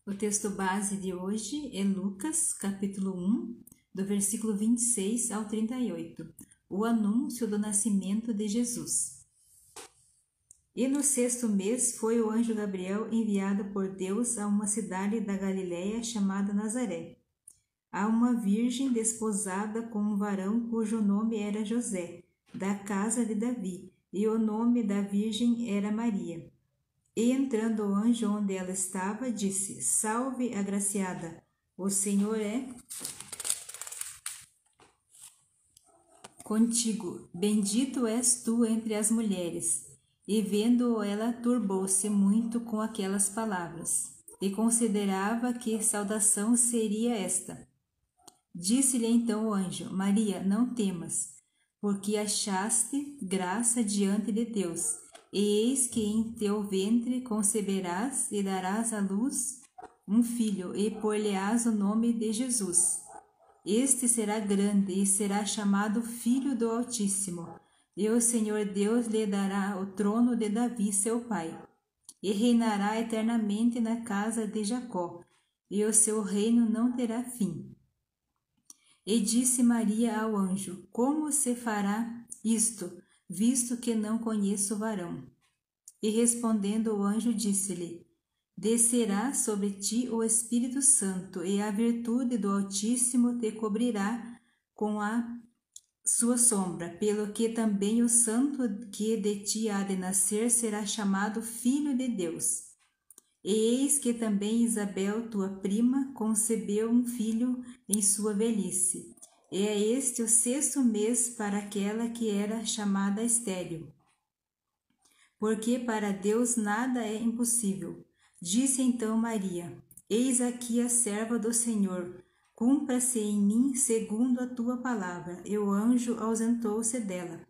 O texto base de hoje é Lucas, capítulo 1, do versículo 26 ao 38, o anúncio do nascimento de Jesus. E no 6º mês foi o anjo Gabriel enviado por Deus a uma cidade da Galiléia chamada Nazaré, a uma virgem desposada com um varão cujo nome era José, da casa de Davi, e o nome da virgem era Maria. E entrando o anjo onde ela estava, disse: Salve, agraciada, o Senhor é contigo, bendito és tu entre as mulheres. E vendo-o, ela turbou-se muito com aquelas palavras, e considerava que saudação seria esta. Disse-lhe então o anjo: Maria, não temas, porque achaste graça diante de Deus. E eis que em teu ventre conceberás e darás à luz um filho, e por-lhe-ás o nome de Jesus. Este será grande e será chamado Filho do Altíssimo. E o Senhor Deus lhe dará o trono de Davi, seu pai, e reinará eternamente na casa de Jacó, e o seu reino não terá fim. E disse Maria ao anjo: Como se fará isto, visto que não conheço varão? E respondendo o anjo disse-lhe: Descerá sobre ti o Espírito Santo, e a virtude do Altíssimo te cobrirá com a sua sombra, pelo que também o santo que de ti há de nascer será chamado Filho de Deus. E eis que também Isabel, tua prima, concebeu um filho em sua velhice. E é este o 6º mês para aquela que era chamada estéril. Porque para Deus nada é impossível. Disse então Maria: Eis aqui a serva do Senhor, cumpra-se em mim segundo a tua palavra. E o anjo ausentou-se dela.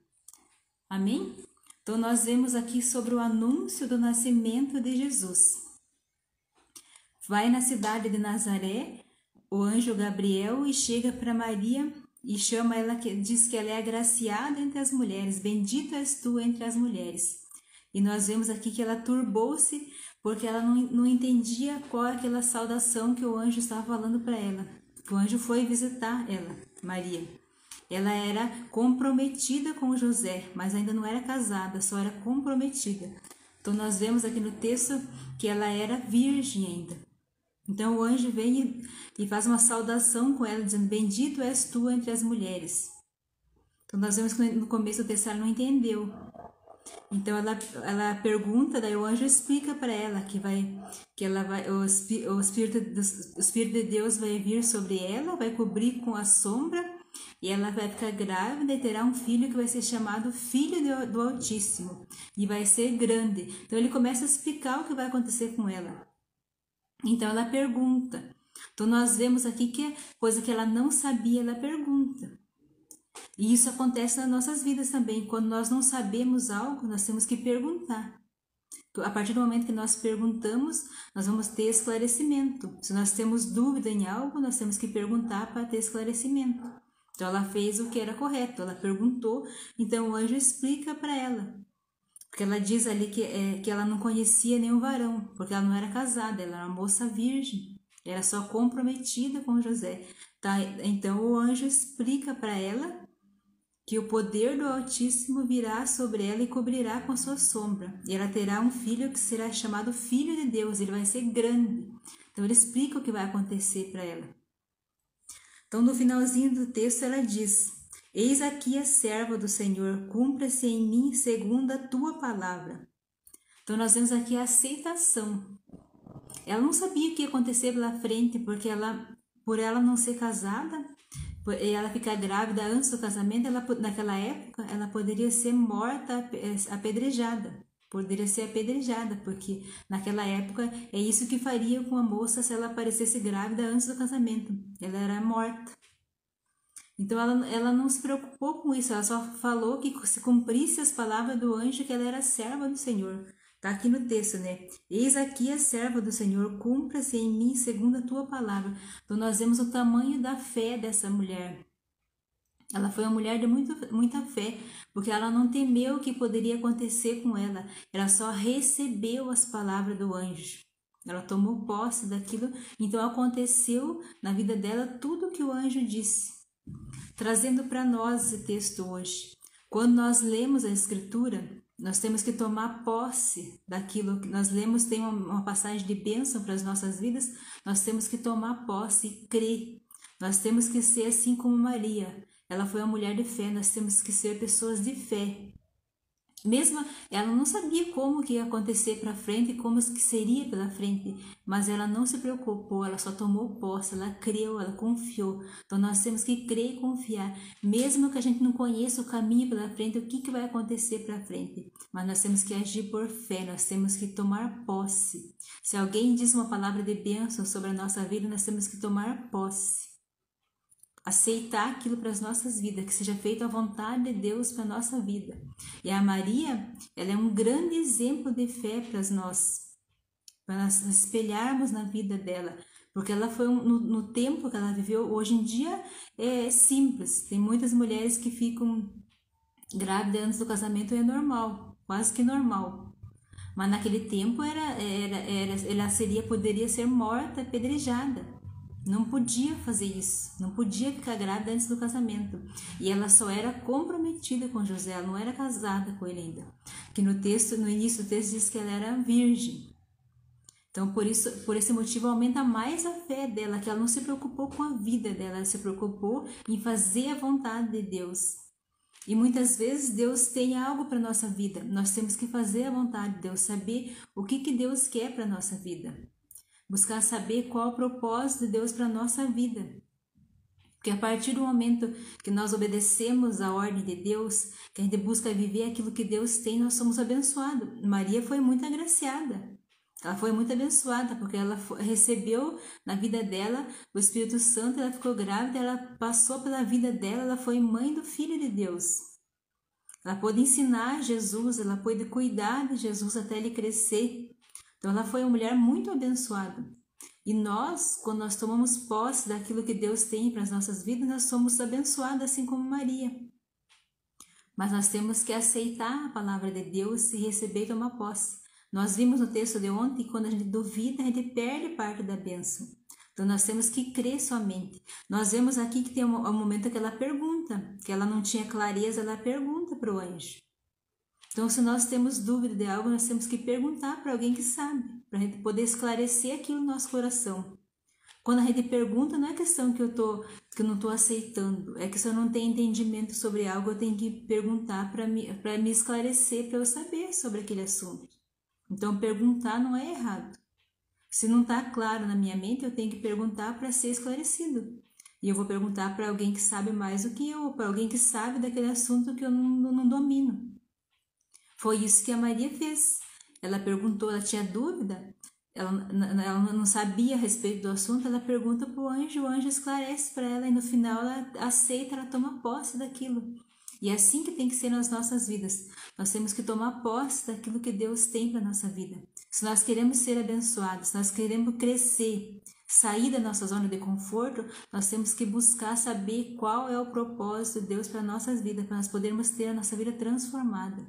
Amém? Então nós vemos aqui sobre o anúncio do nascimento de Jesus. Vai na cidade de Nazaré o anjo Gabriel e chega para Maria e chama ela, diz que ela é agraciada entre as mulheres, bendita és tu entre as mulheres. E nós vemos aqui que ela turbou-se porque ela não entendia qual é aquela saudação que o anjo estava falando para ela. O anjo foi visitar ela, Maria. Ela era comprometida com José, mas ainda não era casada, só era comprometida. Então nós vemos aqui no texto que ela era virgem ainda. Então o anjo vem e faz uma saudação com ela, dizendo: Bendito és tu entre as mulheres. Então nós vemos que no começo do texto ela não entendeu. Então ela pergunta, daí o anjo explica para ela o Espírito de Deus vai vir sobre ela, vai cobrir com a sombra, e ela vai ficar grávida e terá um filho que vai ser chamado Filho do Altíssimo, e vai ser grande. Então ele começa a explicar o que vai acontecer com ela. Então ela pergunta. Então nós vemos aqui que coisa que ela não sabia, ela pergunta. E isso acontece nas nossas vidas também. Quando nós não sabemos algo, nós temos que perguntar. A partir do momento que nós perguntamos, nós vamos ter esclarecimento. Se nós temos dúvida em algo, nós temos que perguntar para ter esclarecimento. Então ela fez o que era correto, ela perguntou, então o anjo explica para ela. Porque ela diz ali que ela não conhecia nenhum varão, porque ela não era casada, ela era uma moça virgem, era só comprometida com José. Tá? Então o anjo explica para ela que o poder do Altíssimo virá sobre ela e cobrirá com sua sombra. E ela terá um filho que será chamado Filho de Deus, ele vai ser grande. Então ele explica o que vai acontecer para ela. Então no finalzinho do texto ela diz: Eis aqui a serva do Senhor, cumpra-se em mim segundo a tua palavra. Então nós vemos aqui a aceitação. Ela não sabia o que ia acontecer pela frente, porque por ela não ser casada, ela ficar grávida antes do casamento, naquela época ela poderia ser morta, apedrejada. Poderia ser apedrejada, porque naquela época é isso que faria com a moça se ela aparecesse grávida antes do casamento. Ela era morta. Então ela não se preocupou com isso, ela só falou que se cumprisse as palavras do anjo, que ela era serva do Senhor. Está aqui no texto, né? Eis aqui a serva do Senhor, cumpra-se em mim segundo a tua palavra. Então nós vemos o tamanho da fé dessa mulher. Ela foi uma mulher de muita fé, porque ela não temeu o que poderia acontecer com ela. Ela só recebeu as palavras do anjo. Ela tomou posse daquilo, então aconteceu na vida dela tudo o que o anjo disse. Trazendo para nós esse texto hoje. Quando nós lemos a Escritura, nós temos que tomar posse daquilo que nós lemos, tem uma passagem de bênção para as nossas vidas, nós temos que tomar posse e crer. Nós temos que ser assim como Maria. Ela foi uma mulher de fé, nós temos que ser pessoas de fé. Mesmo ela não sabia como que ia acontecer para frente, como que seria pela frente, mas ela não se preocupou, ela só tomou posse, ela creu, ela confiou. Então nós temos que crer e confiar, mesmo que a gente não conheça o caminho pela frente, o que vai acontecer para frente, mas nós temos que agir por fé, nós temos que tomar posse. Se alguém diz uma palavra de bênção sobre a nossa vida, nós temos que tomar posse. Aceitar aquilo para as nossas vidas, que seja feita a vontade de Deus para a nossa vida. E a Maria, ela é um grande exemplo de fé para nós espelharmos na vida dela, porque ela foi no tempo que ela viveu. Hoje em dia é simples, tem muitas mulheres que ficam grávidas antes do casamento, é normal, quase que normal. Mas naquele tempo ela poderia ser morta, apedrejada. Não podia fazer isso, não podia ficar grávida antes do casamento. E ela só era comprometida com José, ela não era casada com ele ainda. Que no início do texto diz que ela era virgem. Então, por esse motivo, aumenta mais a fé dela, que ela não se preocupou com a vida dela, ela se preocupou em fazer a vontade de Deus. E muitas vezes Deus tem algo para a nossa vida, nós temos que fazer a vontade de Deus, saber o que Deus quer para a nossa vida. Buscar saber qual o propósito de Deus para a nossa vida. Porque a partir do momento que nós obedecemos a ordem de Deus, que a gente busca viver aquilo que Deus tem, nós somos abençoados. Maria foi muito agraciada. Ela foi muito abençoada, porque ela recebeu na vida dela o Espírito Santo, ela ficou grávida, ela passou pela vida dela, ela foi mãe do Filho de Deus. Ela pôde ensinar Jesus, ela pôde cuidar de Jesus até ele crescer. Então ela foi uma mulher muito abençoada. E nós, quando nós tomamos posse daquilo que Deus tem para as nossas vidas, nós somos abençoados assim como Maria. Mas nós temos que aceitar a palavra de Deus e receber e tomar posse. Nós vimos no texto de ontem que quando a gente duvida, a gente perde parte da bênção. Então nós temos que crer somente. Nós vemos aqui que tem um momento que ela pergunta, que ela não tinha clareza, ela pergunta para o anjo. Então, se nós temos dúvida de algo, nós temos que perguntar para alguém que sabe, para a gente poder esclarecer aquilo no nosso coração. Quando a gente pergunta, não é questão que eu não estou aceitando, é que se eu não tenho entendimento sobre algo, eu tenho que perguntar para me esclarecer, para eu saber sobre aquele assunto. Então, perguntar não é errado. Se não está claro na minha mente, eu tenho que perguntar para ser esclarecido. E eu vou perguntar para alguém que sabe mais do que eu, para alguém que sabe daquele assunto que eu não domino. Foi isso que a Maria fez. Ela perguntou, ela tinha dúvida, ela não sabia a respeito do assunto, ela pergunta para o anjo esclarece para ela e no final ela aceita, ela toma posse daquilo. E é assim que tem que ser nas nossas vidas. Nós temos que tomar posse daquilo que Deus tem para a nossa vida. Se nós queremos ser abençoados, se nós queremos crescer, sair da nossa zona de conforto, nós temos que buscar saber qual é o propósito de Deus para as nossas vidas, para nós podermos ter a nossa vida transformada.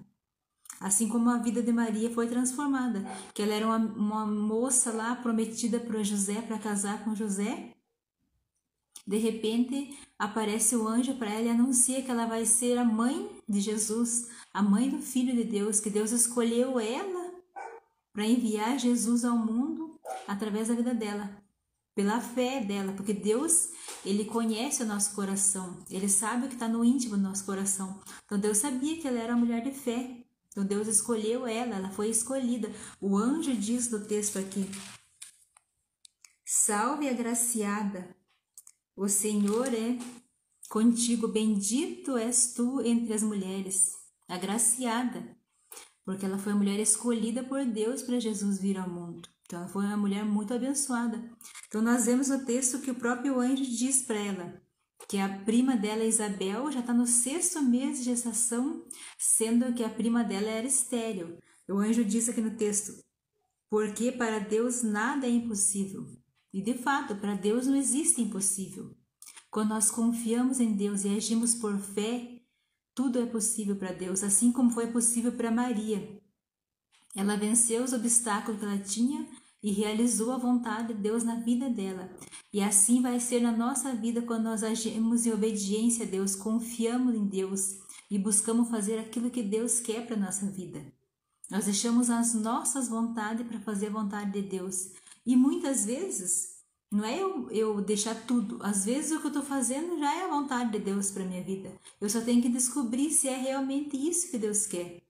Assim como a vida de Maria foi transformada, que ela era uma moça lá prometida para José, para casar com José. De repente aparece o anjo para ela e anuncia que ela vai ser a mãe de Jesus, a mãe do Filho de Deus, que Deus escolheu ela para enviar Jesus ao mundo através da vida dela, pela fé dela, porque Deus, Ele conhece o nosso coração, Ele sabe o que está no íntimo do nosso coração. Então Deus sabia que ela era uma mulher de fé. Então Deus escolheu ela foi escolhida. O anjo diz no texto aqui: salve agraciada, o Senhor é contigo, bendito és tu entre as mulheres. Agraciada, porque ela foi a mulher escolhida por Deus para Jesus vir ao mundo. Então ela foi uma mulher muito abençoada. Então nós vemos no texto que o próprio anjo diz para ela que a prima dela, Isabel, já está no 6º mês de gestação, sendo que a prima dela era estéril. O anjo diz aqui no texto: porque para Deus nada é impossível. E de fato, para Deus não existe impossível. Quando nós confiamos em Deus e agimos por fé, tudo é possível para Deus, assim como foi possível para Maria. Ela venceu os obstáculos que ela tinha, e realizou a vontade de Deus na vida dela. E assim vai ser na nossa vida quando nós agimos em obediência a Deus, confiamos em Deus e buscamos fazer aquilo que Deus quer para a nossa vida. Nós deixamos as nossas vontades para fazer a vontade de Deus. E muitas vezes, não é eu deixar tudo. Às vezes o que eu estou fazendo já é a vontade de Deus para a minha vida. Eu só tenho que descobrir se é realmente isso que Deus quer.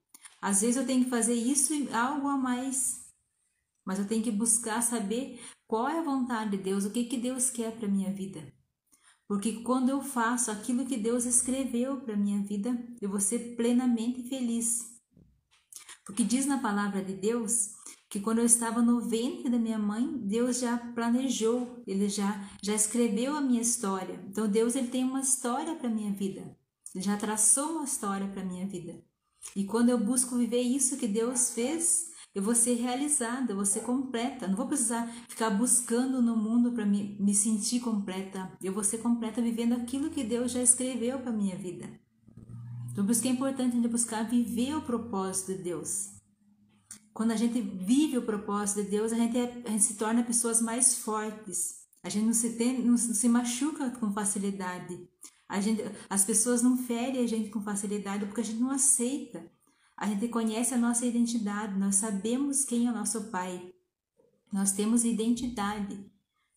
Às vezes eu tenho que fazer isso e algo a mais. Mas eu tenho que buscar saber qual é a vontade de Deus, o que Deus quer para a minha vida. Porque quando eu faço aquilo que Deus escreveu para a minha vida, eu vou ser plenamente feliz. Porque diz na palavra de Deus que quando eu estava no ventre da minha mãe, Deus já planejou, Ele já escreveu a minha história. Então Deus ele tem uma história para a minha vida. Ele já traçou uma história para a minha vida. E quando eu busco viver isso que Deus fez, eu vou ser realizada, eu vou ser completa. Não vou precisar ficar buscando no mundo para me sentir completa. Eu vou ser completa vivendo aquilo que Deus já escreveu para a minha vida. Então, por isso que é importante a gente buscar viver o propósito de Deus. Quando a gente vive o propósito de Deus, a gente se torna pessoas mais fortes. A gente não se machuca com facilidade. As pessoas não ferem a gente com facilidade porque a gente não aceita. A gente conhece a nossa identidade, nós sabemos quem é o nosso Pai. Nós temos identidade.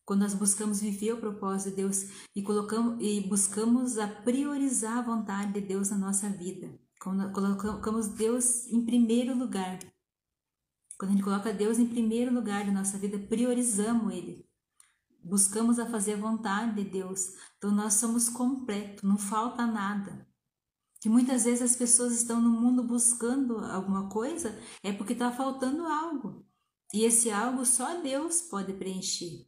Quando nós buscamos viver o propósito de Deus e buscamos a priorizar a vontade de Deus na nossa vida. Quando colocamos Deus em primeiro lugar. Quando a gente coloca Deus em primeiro lugar da nossa vida, priorizamos Ele. Buscamos a fazer a vontade de Deus. Então nós somos completos, não falta nada. Que muitas vezes as pessoas estão no mundo buscando alguma coisa, é porque está faltando algo. E esse algo só Deus pode preencher.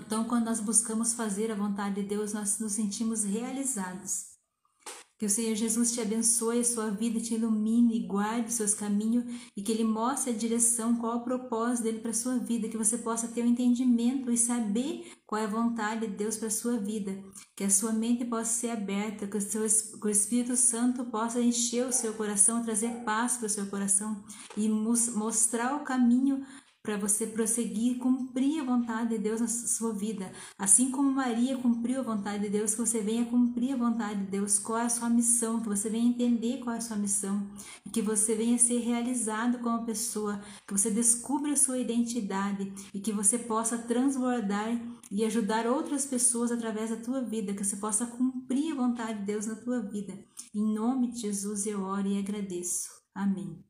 Então, quando nós buscamos fazer a vontade de Deus, nós nos sentimos realizados. Que o Senhor Jesus te abençoe a sua vida, te ilumine e guarde os seus caminhos e que Ele mostre a direção, qual é o propósito dEle para a sua vida, que você possa ter um entendimento e saber qual é a vontade de Deus para a sua vida, que a sua mente possa ser aberta, que o Espírito Santo possa encher o seu coração, trazer paz para o seu coração e mostrar o caminho para você prosseguir, cumprir a vontade de Deus na sua vida. Assim como Maria cumpriu a vontade de Deus, que você venha cumprir a vontade de Deus, qual é a sua missão, que você venha entender qual é a sua missão, e que você venha ser realizado como pessoa, que você descubra a sua identidade, e que você possa transbordar e ajudar outras pessoas através da tua vida, que você possa cumprir a vontade de Deus na tua vida. Em nome de Jesus eu oro e agradeço. Amém.